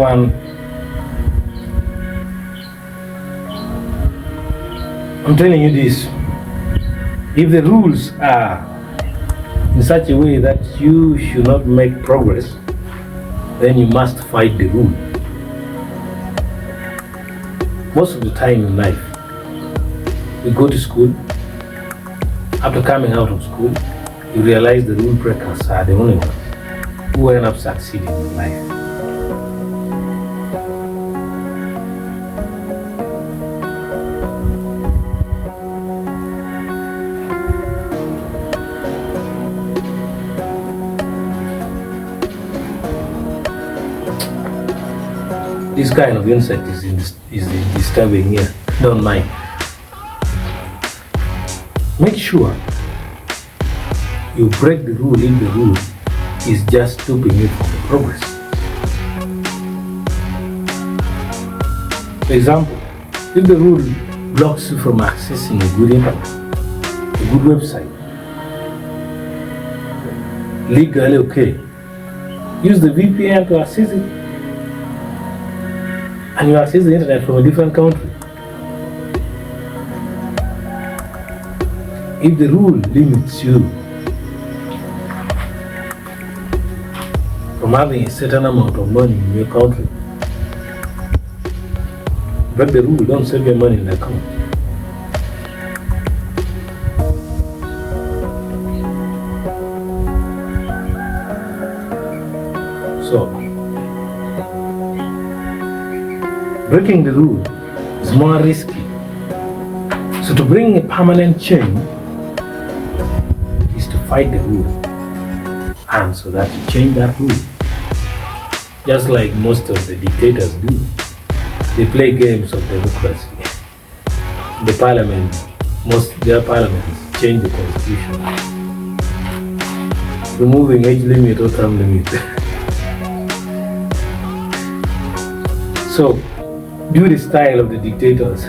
Taban, I'm telling you this, if the rules are in such a way that you should not make progress, then you must fight the rule. Most of the time in life, we go to school. After coming out of school, you realize the rule breakers are the only ones who end up succeeding in life. This kind of insect is disturbing here. Don't mind. Make sure you break the rule if the rule is just stopping you from the progress. For example, if the rule blocks you from accessing a good internet, a good website, legally okay, use the VPN to access it. And you access the internet from a different country. If the rule limits you from having a certain amount of money in your country, break the rule, don't save your money in the account. So, breaking the rule is more risky. So to bring a permanent change is to fight the rule, and so that you change that rule. Just like most of the dictators do. They play games of democracy. The parliament, their parliaments change the constitution, removing age limit or term limit. So, do the style of the dictators.